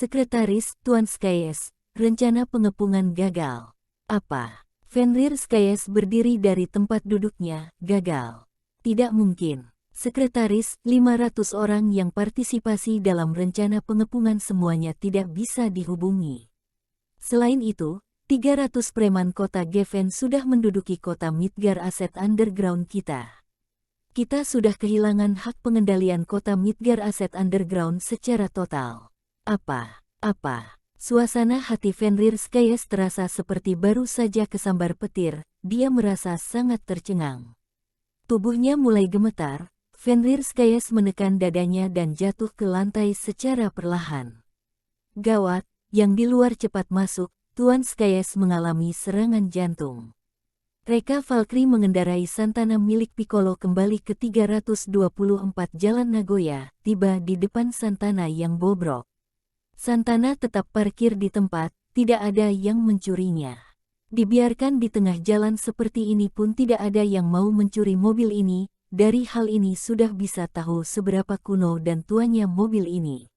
Sekretaris Tuan Skyes, rencana pengepungan gagal. Apa? Fenrir Skyes berdiri dari tempat duduknya, gagal. Tidak mungkin. Sekretaris, 500 orang yang partisipasi dalam rencana pengepungan semuanya tidak bisa dihubungi. Selain itu, 300 preman kota Geffen sudah menduduki kota Midgar Asset Underground kita. Kita sudah kehilangan hak pengendalian kota Midgar Asset Underground secara total. Apa? Suasana hati Fenrir Skyes terasa seperti baru saja kesambar petir, dia merasa sangat tercengang. Tubuhnya mulai gemetar, Fenrir Skyes menekan dadanya dan jatuh ke lantai secara perlahan. Gawat, yang di luar cepat masuk, Tuan Skyes mengalami serangan jantung. Reka Valkyrie mengendarai Santana milik Piccolo kembali ke 324 Jalan Nagoya, tiba di depan Santana yang bobrok. Santana tetap parkir di tempat, tidak ada yang mencurinya. Dibiarkan di tengah jalan seperti ini pun tidak ada yang mau mencuri mobil ini, dari hal ini sudah bisa tahu seberapa kuno dan tuanya mobil ini.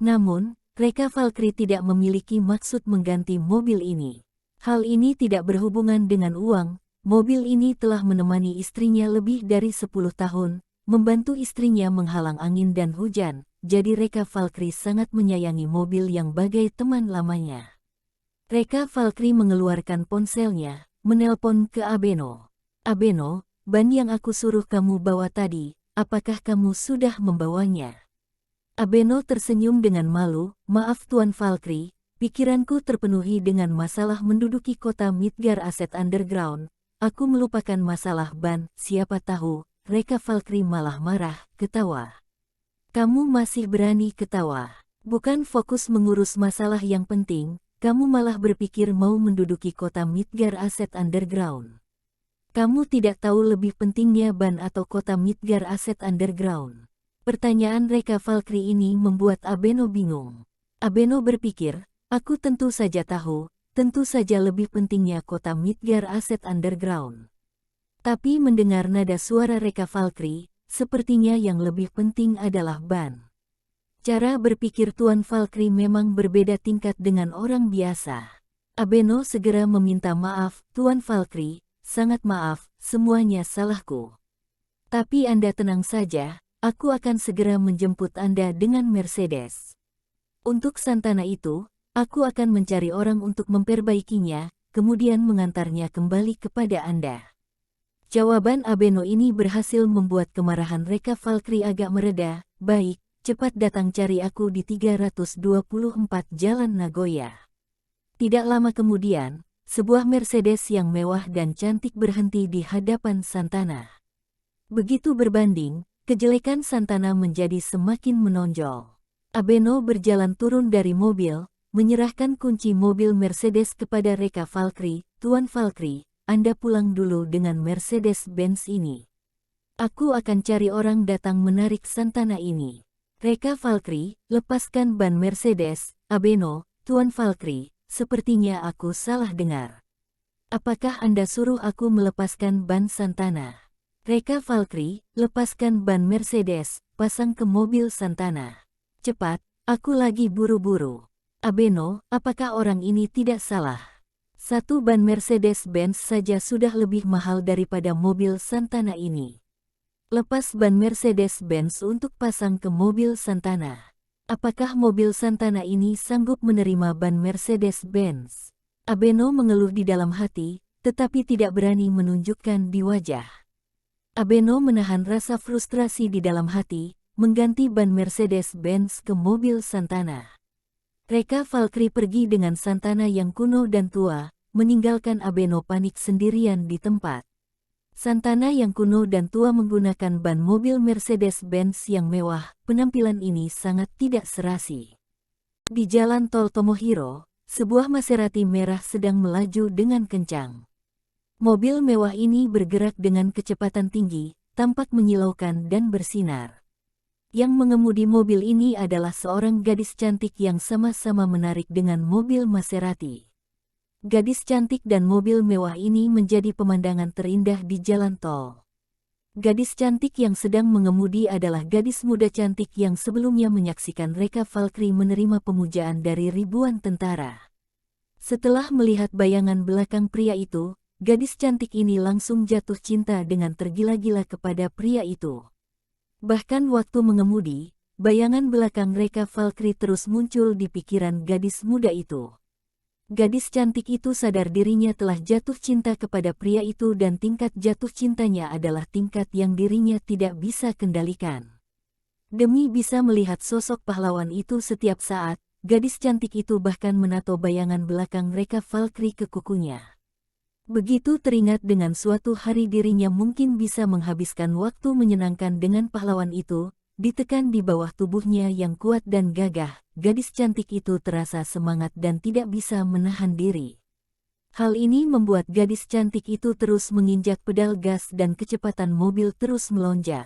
Namun, Reka Valkyrie tidak memiliki maksud mengganti mobil ini. Hal ini tidak berhubungan dengan uang, mobil ini telah menemani istrinya lebih dari 10 tahun, membantu istrinya menghalang angin dan hujan. Jadi Reka Valkyrie sangat menyayangi mobil yang bagai teman lamanya. Reka Valkyrie mengeluarkan ponselnya, menelpon ke Abeno. Abeno, ban yang aku suruh kamu bawa tadi, apakah kamu sudah membawanya? Abeno tersenyum dengan malu, maaf Tuan Valkyrie, pikiranku terpenuhi dengan masalah menduduki kota Midgar Asset Underground, aku melupakan masalah ban, siapa tahu, Reka Valkyrie malah marah, ketawa. Kamu masih berani ketawa. Bukan fokus mengurus masalah yang penting, kamu malah berpikir mau menduduki kota Midgar Asset Underground. Kamu tidak tahu lebih pentingnya ban atau kota Midgar Asset Underground. Pertanyaan Reka Valkyrie ini membuat Abeno bingung. Abeno berpikir, aku tentu saja tahu, tentu saja lebih pentingnya kota Midgar Asset Underground. Tapi mendengar nada suara Reka Valkyrie, sepertinya yang lebih penting adalah ban. Cara berpikir Tuan Valkyrie memang berbeda tingkat dengan orang biasa. Abeno segera meminta maaf, Tuan Valkyrie, sangat maaf, semuanya salahku. Tapi Anda tenang saja, aku akan segera menjemput Anda dengan Mercedes. Untuk Santana itu, aku akan mencari orang untuk memperbaikinya, kemudian mengantarnya kembali kepada Anda. Jawaban Abeno ini berhasil membuat kemarahan Reka Valkyrie agak mereda. Baik, cepat datang cari aku di 324 Jalan Nagoya. Tidak lama kemudian, sebuah Mercedes yang mewah dan cantik berhenti di hadapan Santana. Begitu berbanding, kejelekan Santana menjadi semakin menonjol. Abeno berjalan turun dari mobil, menyerahkan kunci mobil Mercedes kepada Reka Valkyrie. Tuan Valkyrie, Anda pulang dulu dengan Mercedes-Benz ini. Aku akan cari orang datang menarik Santana ini. Reka Valkyrie, lepaskan ban Mercedes. Abeno, Tuan Valkyrie, sepertinya aku salah dengar. Apakah Anda suruh aku melepaskan ban Santana? Reka Valkyrie, lepaskan ban Mercedes, pasang ke mobil Santana. Cepat, aku lagi buru-buru. Abeno, apakah orang ini tidak salah? Satu ban Mercedes-Benz saja sudah lebih mahal daripada mobil Santana ini. Lepas ban Mercedes-Benz untuk pasang ke mobil Santana. Apakah mobil Santana ini sanggup menerima ban Mercedes-Benz? Abeno mengeluh di dalam hati, tetapi tidak berani menunjukkan di wajah. Abeno menahan rasa frustrasi di dalam hati, mengganti ban Mercedes-Benz ke mobil Santana. Reka Valkyrie pergi dengan Santana yang kuno dan tua, meninggalkan Abeno panik sendirian di tempat. Santana yang kuno dan tua menggunakan ban mobil Mercedes-Benz yang mewah, penampilan ini sangat tidak serasi. Di jalan tol Tomohiro, sebuah Maserati merah sedang melaju dengan kencang. Mobil mewah ini bergerak dengan kecepatan tinggi, tampak menyilaukan dan bersinar. Yang mengemudi mobil ini adalah seorang gadis cantik yang sama-sama menarik dengan mobil Maserati. Gadis cantik dan mobil mewah ini menjadi pemandangan terindah di jalan tol. Gadis cantik yang sedang mengemudi adalah gadis muda cantik yang sebelumnya menyaksikan Reka Valkyrie menerima pemujaan dari ribuan tentara. Setelah melihat bayangan belakang pria itu, gadis cantik ini langsung jatuh cinta dengan tergila-gila kepada pria itu. Bahkan waktu mengemudi, bayangan belakang Reka Valkyrie terus muncul di pikiran gadis muda itu. Gadis cantik itu sadar dirinya telah jatuh cinta kepada pria itu dan tingkat jatuh cintanya adalah tingkat yang dirinya tidak bisa kendalikan. Demi bisa melihat sosok pahlawan itu setiap saat, gadis cantik itu bahkan menato bayangan belakang Reka Valkyrie ke kukunya. Begitu teringat dengan suatu hari dirinya mungkin bisa menghabiskan waktu menyenangkan dengan pahlawan itu, ditekan di bawah tubuhnya yang kuat dan gagah, gadis cantik itu terasa semangat dan tidak bisa menahan diri. Hal ini membuat gadis cantik itu terus menginjak pedal gas dan kecepatan mobil terus melonjak.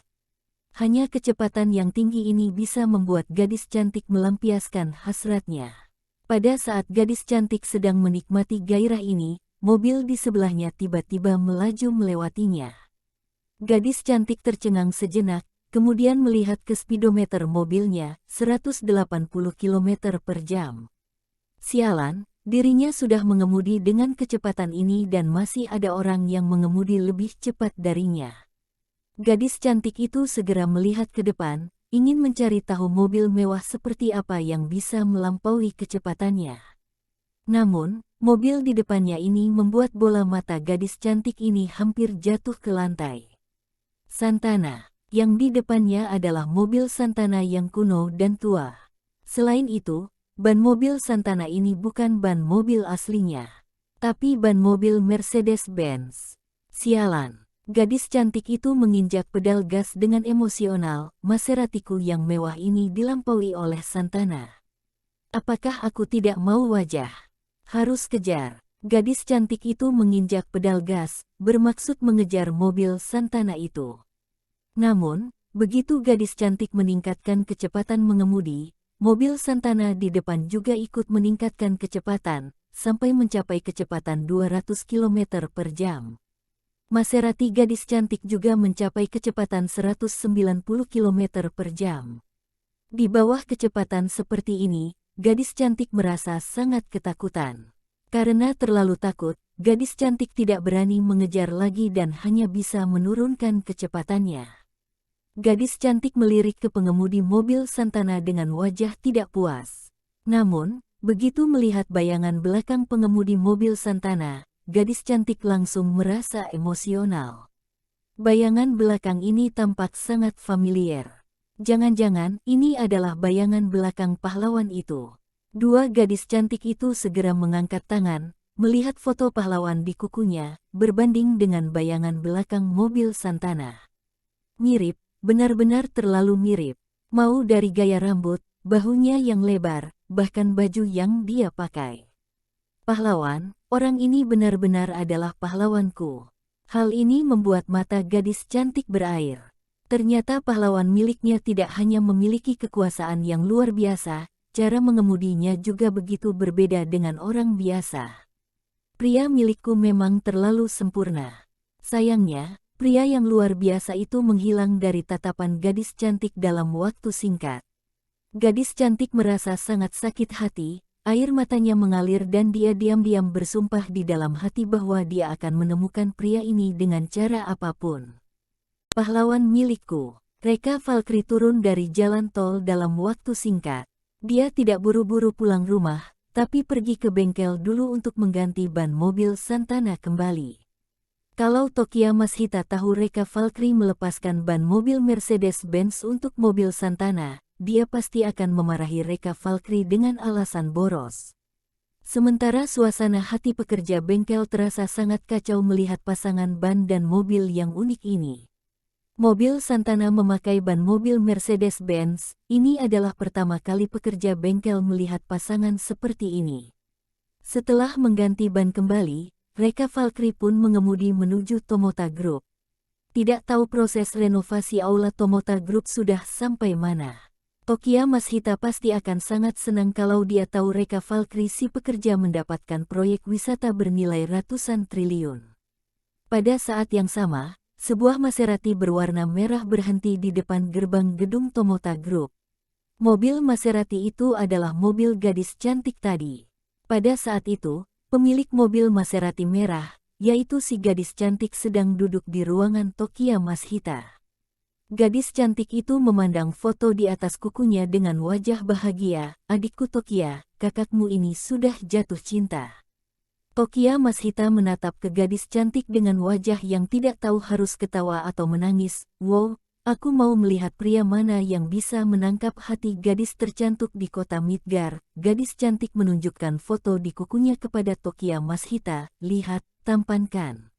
Hanya kecepatan yang tinggi ini bisa membuat gadis cantik melampiaskan hasratnya. Pada saat gadis cantik sedang menikmati gairah ini, mobil di sebelahnya tiba-tiba melaju melewatinya. Gadis cantik tercengang sejenak, kemudian melihat ke speedometer mobilnya, 180 km per jam. Sialan, dirinya sudah mengemudi dengan kecepatan ini dan masih ada orang yang mengemudi lebih cepat darinya. Gadis cantik itu segera melihat ke depan, ingin mencari tahu mobil mewah seperti apa yang bisa melampaui kecepatannya. Namun, mobil di depannya ini membuat bola mata gadis cantik ini hampir jatuh ke lantai. Santana. Yang di depannya adalah mobil Santana yang kuno dan tua. Selain itu, ban mobil Santana ini bukan ban mobil aslinya, tapi ban mobil Mercedes-Benz. Sialan, gadis cantik itu menginjak pedal gas dengan emosional, Maseratiku yang mewah ini dilampaui oleh Santana. Apakah aku tidak mau wajah? Harus kejar. Gadis cantik itu menginjak pedal gas, bermaksud mengejar mobil Santana itu. Namun, begitu gadis cantik meningkatkan kecepatan mengemudi, mobil Santana di depan juga ikut meningkatkan kecepatan, sampai mencapai kecepatan 200 km per jam. Maserati gadis cantik juga mencapai kecepatan 190 km per jam. Di bawah kecepatan seperti ini, gadis cantik merasa sangat ketakutan. Karena terlalu takut, gadis cantik tidak berani mengejar lagi dan hanya bisa menurunkan kecepatannya. Gadis cantik melirik ke pengemudi mobil Santana dengan wajah tidak puas. Namun, begitu melihat bayangan belakang pengemudi mobil Santana, gadis cantik langsung merasa emosional. Bayangan belakang ini tampak sangat familiar. Jangan-jangan ini adalah bayangan belakang pahlawan itu. Dua gadis cantik itu segera mengangkat tangan, melihat foto pahlawan di kukunya, berbanding dengan bayangan belakang mobil Santana. Mirip. Benar-benar terlalu mirip. Mau dari gaya rambut, bahunya yang lebar, bahkan baju yang dia pakai. Pahlawan, orang ini benar-benar adalah pahlawanku. Hal ini membuat mata gadis cantik berair. Ternyata pahlawan miliknya tidak hanya memiliki kekuasaan yang luar biasa, cara mengemudinya juga begitu berbeda dengan orang biasa. Pria milikku memang terlalu sempurna. Sayangnya, pria yang luar biasa itu menghilang dari tatapan gadis cantik dalam waktu singkat. Gadis cantik merasa sangat sakit hati, air matanya mengalir dan dia diam-diam bersumpah di dalam hati bahwa dia akan menemukan pria ini dengan cara apapun. Pahlawan milikku, Reka Valkyrie turun dari jalan tol dalam waktu singkat. Dia tidak buru-buru pulang rumah, tapi pergi ke bengkel dulu untuk mengganti ban mobil Santana kembali. Kalau Tokia Mashita tahu Reka Valkyrie melepaskan ban mobil Mercedes-Benz untuk mobil Santana, dia pasti akan memarahi Reka Valkyrie dengan alasan boros. Sementara suasana hati pekerja bengkel terasa sangat kacau melihat pasangan ban dan mobil yang unik ini. Mobil Santana memakai ban mobil Mercedes-Benz, ini adalah pertama kali pekerja bengkel melihat pasangan seperti ini. Setelah mengganti ban kembali, Reka Valkyrie pun mengemudi menuju Tomota Group. Tidak tahu proses renovasi aula Tomota Group sudah sampai mana. Tokia Mashita pasti akan sangat senang kalau dia tahu Reka Valkyrie si pekerja mendapatkan proyek wisata bernilai ratusan triliun. Pada saat yang sama, Sebuah Maserati berwarna merah berhenti di depan gerbang gedung Tomota Group. Mobil Maserati itu adalah mobil gadis cantik tadi. Pada saat itu, pemilik mobil Maserati merah, yaitu si gadis cantik sedang duduk di ruangan Tokia Mashita. Gadis cantik itu memandang foto di atas kukunya dengan wajah bahagia. Adikku Tokia, kakakmu ini sudah jatuh cinta. Tokia Mashita menatap ke gadis cantik dengan wajah yang tidak tahu harus ketawa atau menangis. Wow, aku mau melihat pria mana yang bisa menangkap hati gadis tercantik di kota Midgar. Gadis cantik menunjukkan foto di kukunya kepada Tokia Mashita. Lihat, tampankan.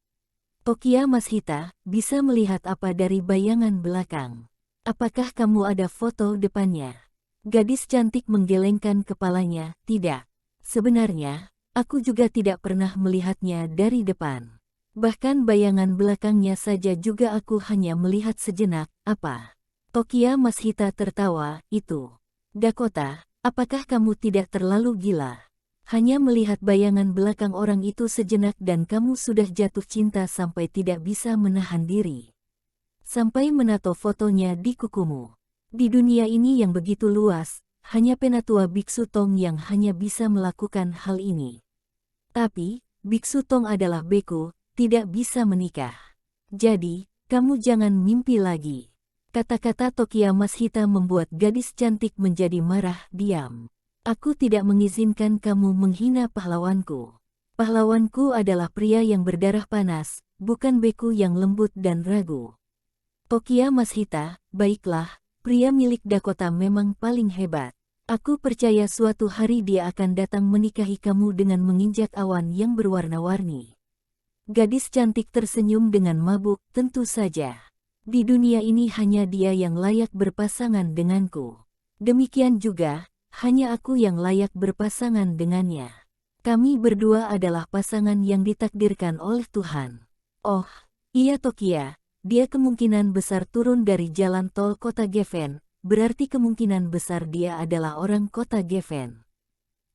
Tokia Mashita, bisa melihat apa dari bayangan belakang? Apakah kamu ada foto depannya? Gadis cantik menggelengkan kepalanya. Tidak. Sebenarnya, aku juga tidak pernah melihatnya dari depan. Bahkan bayangan belakangnya saja juga aku hanya melihat sejenak. Apa? Tokia Mashita tertawa. Itu. Dakota, apakah kamu tidak terlalu gila? Hanya melihat bayangan belakang orang itu sejenak dan kamu sudah jatuh cinta sampai tidak bisa menahan diri. Sampai menato fotonya di kukumu. Di dunia ini yang begitu luas, hanya penatua Biksu Tong yang hanya bisa melakukan hal ini. Tapi, Biksu Tong adalah beku, tidak bisa menikah. Jadi, kamu jangan mimpi lagi. Kata-kata Tokia Mashita membuat gadis cantik menjadi marah. Diam. Aku tidak mengizinkan kamu menghina pahlawanku. Pahlawanku adalah pria yang berdarah panas, bukan beku yang lembut dan ragu. Tokia Mashita, baiklah, pria milik Dakota memang paling hebat. Aku percaya suatu hari dia akan datang menikahi kamu dengan menginjak awan yang berwarna-warni. Gadis cantik tersenyum dengan mabuk. Tentu saja. Di dunia ini hanya dia yang layak berpasangan denganku. Demikian juga, hanya aku yang layak berpasangan dengannya. Kami berdua adalah pasangan yang ditakdirkan oleh Tuhan. Oh, iya Tokia, dia kemungkinan besar turun dari jalan tol kota Geffen, berarti kemungkinan besar dia adalah orang kota Geffen.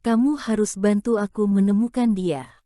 Kamu harus bantu aku menemukan dia.